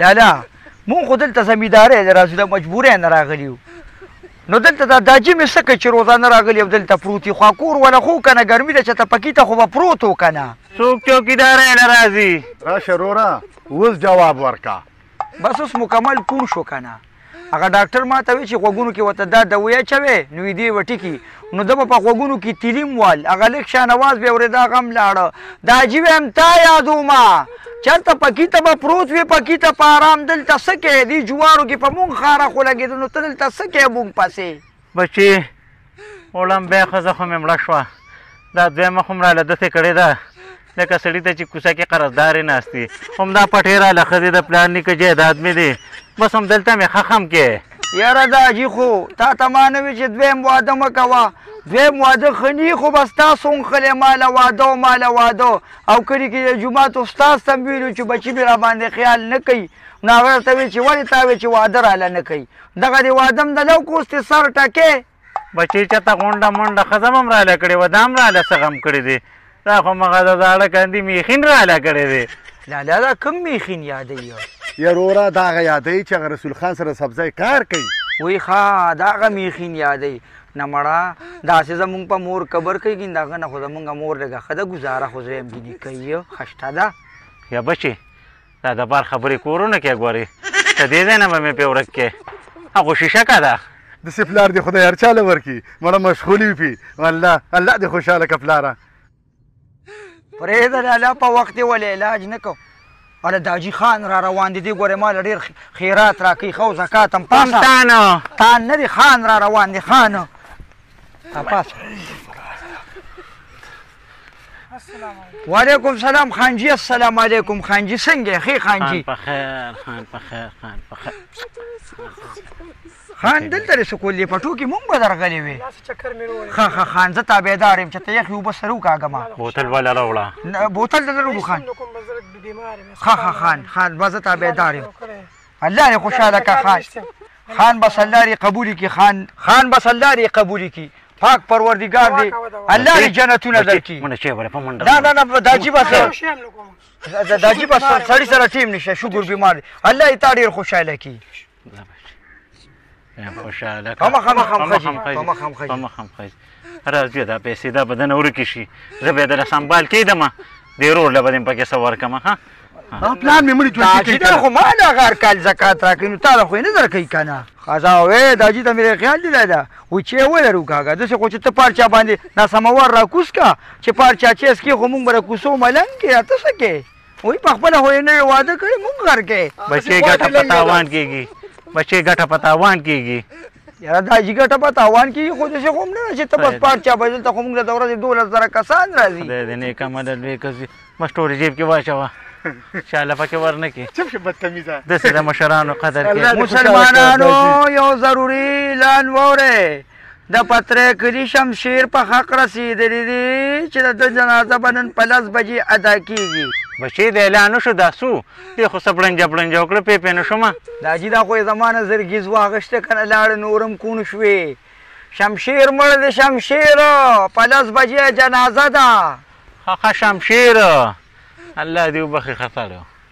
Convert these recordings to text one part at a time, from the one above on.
لالا مونږ خو دلته زمینداری د راځو د مجبورۍ نه راغلي یو نو دلته دا جمې څه کوي چې روزانه راغلي او دلته پروت یي خوا کور ولا خو که نه ګرمي ده چې ته پکې ته خو به پروت و که نه څوک چوکیداری نه راځي راشه وروره اوس جواب ورکه بس اوس مکمل پوه شو که نه هغه ډاکټر ما ته وی چې غوږونو کې ورته دا دوی اچوې نو یې دې وټکي نو ده به په غوږونو کې تیلیم وال هغه لږ شان اواز به اورېده هغه هم لاړه دا عجیب هم تا یادومه چېرته پکې ته به پروت وې پکې ته په ارام دلته څه کوې دې جوارو کې په مونږ خاره خو لګېده نو ته دلته څه کوې مونږ پسې بچې وړم بیا ښځه خو مې مړه شوه دا دویمه خو م راله دسې کړې ده لکه سړي ته چې کوڅه کې قرضدارې ناست دي همدا پټې راله ښځې د پلار نیکه جایداد مې دی بس همدلته مې خخم کې یاره دا حاجي خو تا ته ما نه وي چې دویم واده مه کوه دویم واده ښه ني خو بس تاسو نښلې ماله واده او ماله واده او کلي کې د جومات استاذ ته مې ویلو چې بچي مې راباندې خیال نه کوي نو هغه ورته ویل چې ولې تا ویل چې واده راله نه کوي دغه دې واده م د لو کوستې سر ټکې بچې چېرته غونډه منډه ښځه م راله کړې وه دا م راله څه غم کړی دی دا خو مغه د زاړه کندي میخین راله کړی دی لالا دا کوم میخین یادوي یا وروره دا هغه یادوي چې هغه رسول خان سره سبزی کار کوي وی ښه دا هغه میخین یادوي نه مړه داسې زمونږ په مور قبر کوي د هغه نه خو زمونږ مور لږه ښه ده ګزاره خو زه یم بیني کوي خشته ده یا بچې دا د بار خبرې کورونه کې ګورې ته دې ځای نه به مې پې ورک کې هغه شیشه که ده داسې پلار دې خدای هر چاله ورکړي مړه مشغول وي پې الله الله دې خوشحاله که پلاره پرېږده لالا په وخت یې ولې علاج نه کو اله د حاجي خان را روان دي دې ګورې ما له ډېر خیرات راکوي ښه او زکات هم پاسه تانه تان نه دي خان را روان دي خان پاسه وعلیکم سلام خانجي السلام علیکم خانجي څنګه ښې خانجي په خیر خان په خیر خان په خیر خان دلته د سکول دی پټو کې مونږ به درغلې وې ښه خان زه تابعدار یم چې ته یخ یې اوبه سره وکاږمه بوتل والا راوړه بوتل دلته راوړو خان ښه خان به زه تابعدار یم الله دې خوشحاله که خان بس الله دې قبول کړي خان بس الله دې قبول کړي پاک پروردګار دې الله دې جنتونه درکړي نه دا جي بس سړي سره ټیم نشه شکر بیمار دی الله یې تا ډېر خوشحاله کړي خوشحاله هم خځې راځي دا پیسې دا به دنه ورکې شي زه به یې دله سنبال کېدمه دې ورور له به دې پکې څه ورکړمه ښه پلان مې مړي ژوندي کوي دا خو ما له هغه هر کال زکات راکوي نو تا له خو یې نه درکوي که نه ښځه وې دا جي ته مې خیال دی دا وایي چې یې ولرو کاږه داسې خو چې ته پارچا باندې ناسموار راکوس که چې پارچا چیس کې خو مونږ به راکوسو ملنګ کې ته څه کې وایي پخپله خو یې نوې واده کړی مونږ غر کې بچې ګټه په تاوان کېږي بچې ګټه په تاوان کېږي یاره دا جي ګټه په تاوان کېږي خو داسې خو هم نه چې ته بس پارچا به دلته خو مونږ له د ورځې 12,000 کسان راځي خدای دې نیکه مدد وکړي بس ټولې جیب کې واچوه شاله پکې ورنه کړي چپ شه بدتمیزه داسې د مشرانو قدر کې مسلمانانو یو ضروري اعلان واورئ د پترې کلي شمشیر په حق رسېدلی دي چې د ده جنازه به نن په 10 بجې ادا کېږي بچې د اعلان وشو دا څو دې خو څه بړنجه وکړه پې نه شومه دا جي دا خو یې زما نه زرګیز واغېسته که نه لاړه نورم کون شوې شمشیر مړ د شمشیر په 10 بجې جنازه ده ښه شمشیر الله دې وبخي خطر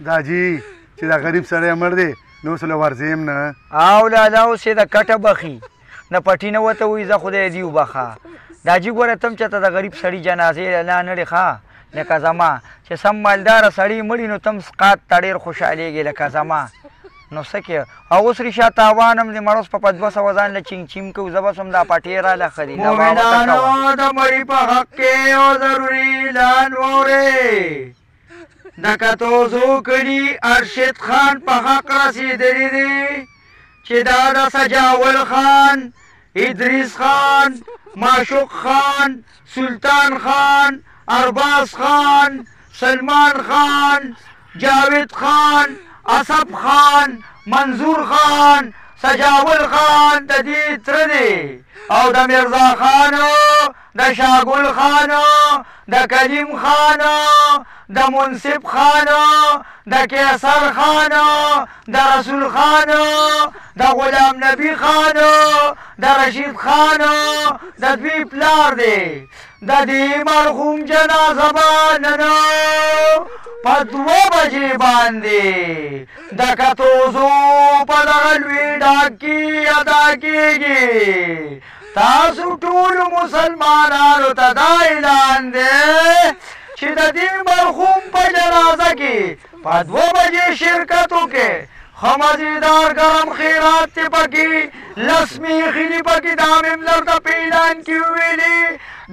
دا جي چې دا غریب سړی مړ دی نو سله ورځیم نه او لالا اوس یې د کټه بخي نه پټي نه ورته وایي زه خدای دې وبخه دا جي ګوره ته هم چې ته د غریب سړي جنازې اعلان نه ډې ښه لکه زما چې سم مالداره سړی مړي نو ته هم سقاط ته ډېر خوشحالېږې لکه زما نو څه کې او اوس رښا تاوان هم د مړ اوس په 200 ځان له چینګ چیم کوو زه بس هم دا پټې راله ښه دي مومنانو د مړي په حق کې یو ضروري اعلان واورئ د کتوزو کړي ارشد خان په حق رسېدلی دی چې دا د سجاول خان ادریس خان معشوق خان سلطان خان ارباز خان سلمان خان جاوید خان اسب خان منظور خان سجاول خان د دې تره دی او د مرزا خانو د شاګل خانو د کلیم خانو د منصف خانو د کیسر خانو د رسول خانو د غلام نبی خانو د رشید خانو د دوی پلار دی د دې مرحوم جنازه به نن په 2 بجې باندې د کتوزو په دغه لوی ډاګ کې ادا کېږي تاسو ټولو مسلمانانو ته دا اعلان دی چې د دې مرحوم په جنازه کې په 2 بجې شرکت وکړي ښه مزېدار ګرم خیرات دې پکې لس میخې دې پکې دا مې هم درته په اعلان کې وویلې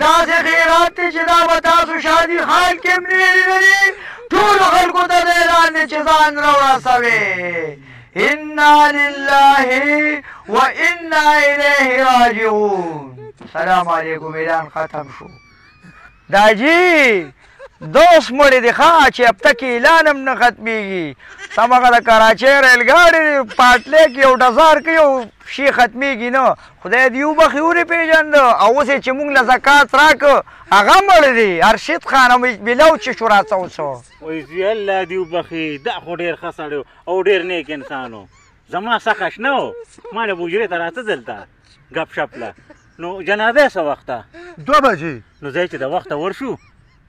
داسې خیرات دی چې دا به تاسو شادي خان کې هم نه لري ټولو خلکو ته د اعلان دی چې ځان راورسوئ انا لله و انا الیه راجعون سلام علیکم اعلان ختم شو داجی دوست مړی دی ښه چې هفته کې اعلان هم نه ختمېږي سمهغه د کراچۍ ریلګاډي پاټلۍ کې یو ډزار کې یو شي ختمېږي نه خدای دې وبخي ورې پېژنده او اوس یې چې موږ له زکات راکړه هغه مړ دی ارشد خان بلو چې شو راڅوڅو وایي زوی الله دې وبخي دا خو ډېر ښه سړی او ډېر نیک انسان و زما څخه شنه و ما له بوجرې ته راته دلته ګپ شپ له نو جنازه څه وخته 2 بجې نو ځای چې د وخته ورشو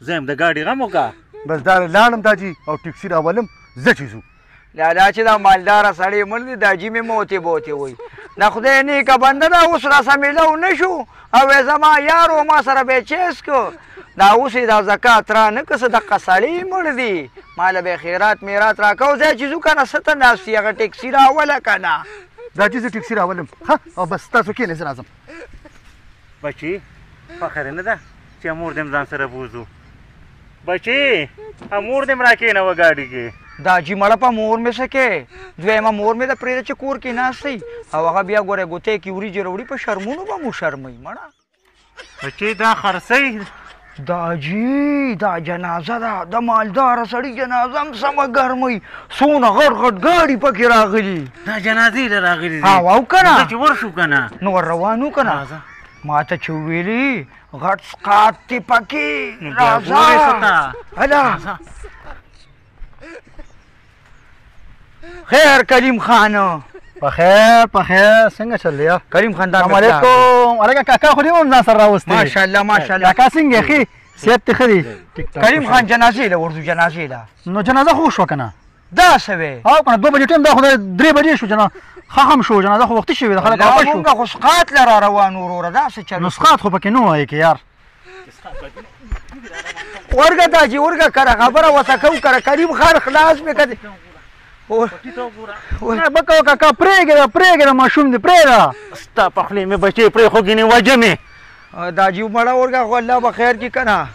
زه هم د ګاډي غم وکړه بس دا لاړم داجي او ټیکسي راولم زه چې ځو دا چې دا مالداره سړی مړ دی داجي مې موتې بوتې وایي دا خدای نیکه بنده ده اوس راسه میلو نه شو او زما یار و ما سره به چیس کو دا اوس یې دا زکات را نه که څه دقه سړی مړ دی ما له به خیرات میرات راکو ځای چې ځو که نه څه ته ناست یې هغه ټیکسي راوله که نه داجي زه ټیکسي راولم ها او بس تاسو کښېنئ زه راځم بچي فخر نه ده چې مور دې ځان سره بوزو بچي مور دې راکېنوه ګاډي کې داجي مړه په مور مې څه کې دویمه مور مې د پرېږده چې کور کې ناست دی او هغه بیا ګورې ګوتې کې وریجې راوړي په شرمونو به مو شرموي مړه بچي دا خرڅی داجي دا جنازه ده د مالداره سړي جنازه هم سمه ګرموي څونه غټ غټ ګاډي پکې راغلي دا جنازې له راغلي دي او که نه چې ورشو که نه نو ور روانو که نه ما ته چې ویلي غټ سقاط دی پکې راځه هله خیر کریم خان بخیر څنګه چل دی کریم خان دا السلام علیکم علیکم کاکا خو دې هم ځان سره راوستی ماشاءالله ماشاءالله کاکا څنګه ښې صحت دې ښه دی کریم خان جنازې له ورځو جنازې له نو جنازه خو وشوه که نه دا څه وی او که نه 2 بجې ټایم دا خو 3 بجې شو ښه هم شو جنازه خو وختي شوې ده خلک واپس شو مونږ خو سقاط له را روان وروره دا څه چل نسخات خو پکې نه وایي که یار ورګه داجي ورګه کره خبره ورته کوو کره کریم خان خلاص مې کړې بکه کاکا پرېږده ماشوم دې پرېږده ستا پخلې مې بچې پرې خو ګینې وجه مې داجي مړه ورګه خو الله به خیر کړي که نه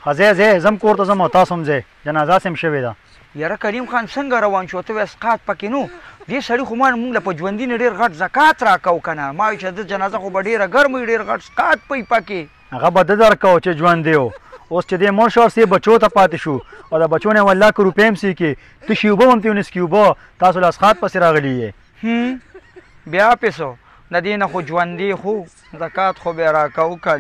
ښه ځې زم کور ته ځم او تاسو هم ځئ جنازه سم شوې ده یاره کریم خان څنګه روان شو ته وایې سقاط پکې نو دې سړي خو ما مونږ له په ژوندي نه ډېر غټ زکات راکو که نه ما وایي چې د جنازه خو به ډېره ګرمه وي ډېر غټ سقاط پی پکې هغه به ده درکو چې ژوندی و اوس چې دې مړ شو سې بچو ته پاتې شو او د بچو نه یې والله که روپۍ هم سیکې تشې اوبه هم ترې ونیسکې اوبه تاسو له اسخات پسې راغلي یې بیا پیسو د دې نه خو ژوندي خو زکات خو بیا راکو که